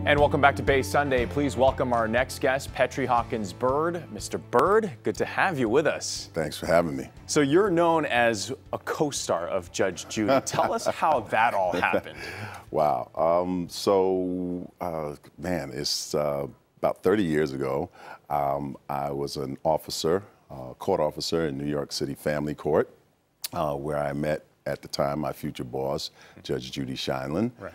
And welcome back to Bay Sunday. Please welcome our next guest, Petrie Hawkins-Byrd. Mr. Byrd, good to have you with us. Thanks for having me. So you're known as a co-star of Judge Judy. Tell us how that all happened. Wow. Man, it's about 30 years ago. I was an officer, court officer in New York City Family Court, where I met at the time my future boss, Judge Judy Scheindlin. Right.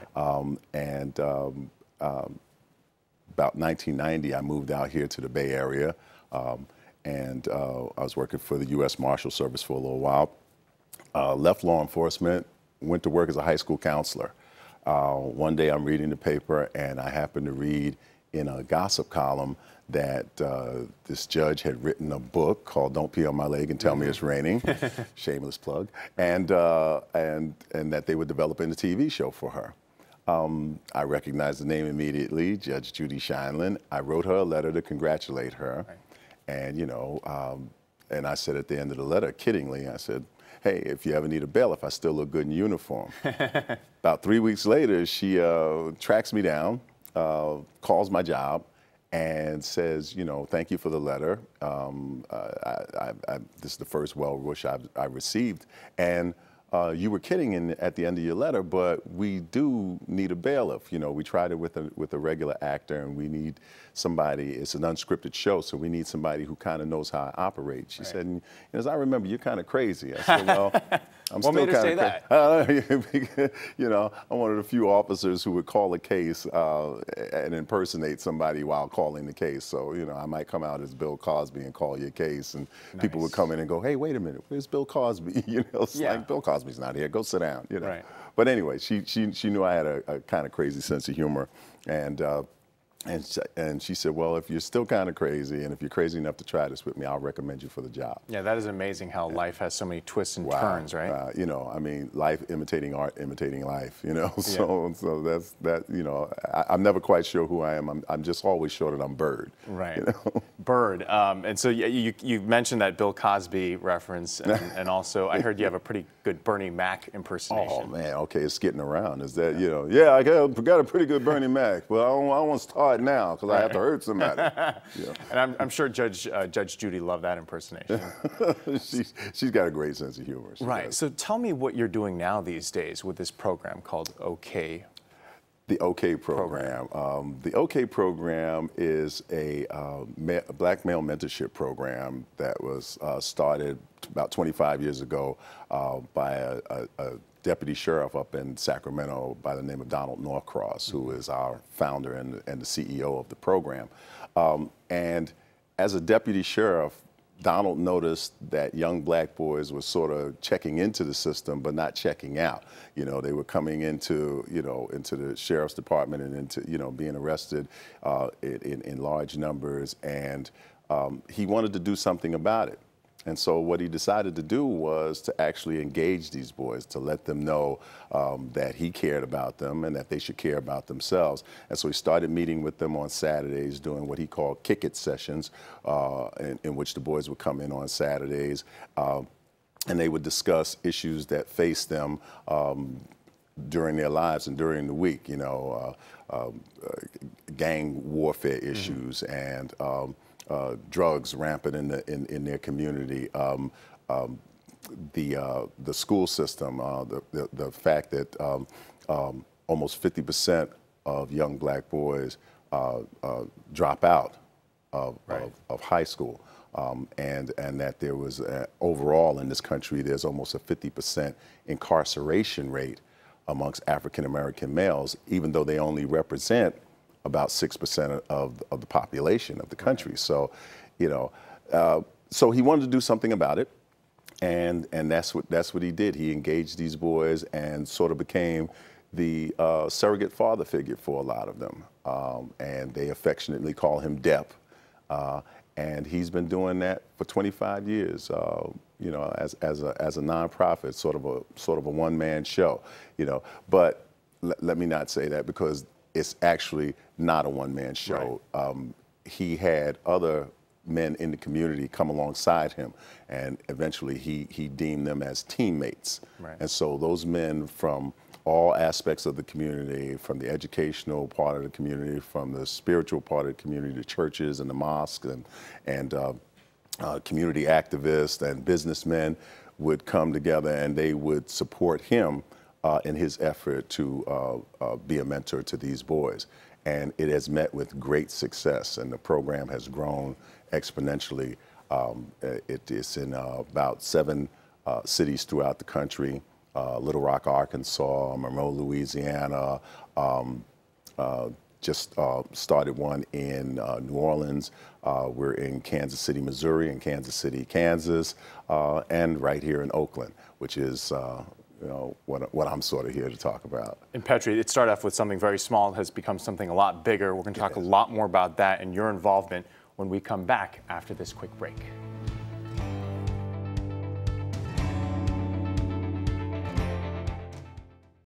About 1990, I moved out here to the Bay Area, and I was working for the U.S. Marshal Service for a little while. Left law enforcement, went to work as a high school counselor. One day I'm reading the paper, and I happened to read in a gossip column that this judge had written a book called "Don't Pee on My Leg and Tell Me It's Raining," shameless plug, and that they were developing a TV show for her. I recognized the name immediately, Judge Judy Scheindlin. I wrote her a letter to congratulate her, right. And and I said at the end of the letter, kiddingly, I said, "Hey, if you ever need a bailiff, I still look good in uniform." About 3 weeks later, she tracks me down, calls my job, and says, "Thank you for the letter. This is the first well wish I received, and you were kidding at the end of your letter, but we do need a bailiff. We tried it with a regular actor, and we need somebody. It's an unscripted show, so we need somebody who kind of knows how I operate." She said, and as I remember, you're kind of crazy. I said, "Well, I'm what still made her say that? I'm one of the few officers who would call a case and impersonate somebody while calling the case. So, I might come out as Bill Cosby and call your case, and people would come in and go, 'Hey, wait a minute, where's Bill Cosby?' It's like, Bill Cosby's not here. Go sit down." Right. But anyway, she knew I had a kind of crazy sense of humor, and she said, "Well, if you're still kind of crazy, and if you're crazy enough to try this with me, I'll recommend you for the job." Yeah, that is amazing how life has so many twists and turns, right? I mean, life imitating art, imitating life, So that's that. I'm never quite sure who I am. I'm just always sure that I'm Byrd. Right. Byrd. And so you mentioned that Bill Cosby reference, and also I heard you have a pretty good Bernie Mac impersonation. Oh man, okay, it's getting around. Is that Yeah, I got a pretty good Bernie Mac, but I don't want to start now because I have to hurt somebody. And I'm sure Judge Judy loved that impersonation. She's got a great sense of humor. Right. So tell me what you're doing now these days with this program called OK. The OK program. The OK program is a black male mentorship program that was started about 25 years ago by a deputy sheriff up in Sacramento by the name of Donald Norcross, who is our founder and the CEO of the program. And as a deputy sheriff, Donald noticed that young black boys were sort of checking into the system, but not checking out. They were coming into the sheriff's department and into, being arrested in large numbers. And he wanted to do something about it. And so what he decided to do was to actually engage these boys, to let them know that he cared about them and that they should care about themselves. And so he started meeting with them on Saturdays, doing what he called kick-it sessions, in which the boys would come in on Saturdays, and they would discuss issues that faced them during their lives and during the week, gang warfare issues and drugs rampant in their community, the school system, the fact that almost 50% of young black boys drop out of high school, and that there was overall in this country there's almost a 50% incarceration rate amongst African American males, even though they only represent about 6% of the population of the country. So, so he wanted to do something about it, and that's what he did. He engaged these boys and sort of became the surrogate father figure for a lot of them, and they affectionately call him Dep. And he's been doing that for 25 years, as a nonprofit, sort of a one-man show, But let me not say that, because it's actually not a one-man show. Right. He had other men in the community come alongside him, and eventually he deemed them as teammates. Right. And so those men from all aspects of the community, from the educational part of the community, from the spiritual part of the community, the churches and the mosques and community activists and businessmen would come together, and they would support him in his effort to be a mentor to these boys. And it has met with great success, and the program has grown exponentially. It is in about 7 cities throughout the country. Little Rock, Arkansas, Monroe, Louisiana, just started one in New Orleans. We're in Kansas City, Missouri, and Kansas City, Kansas, and right here in Oakland, which is you know, what I'm sort of here to talk about. And Petri, it started off with something very small, has become something a lot bigger. We're going to talk a lot more about that and your involvement when we come back after this quick break.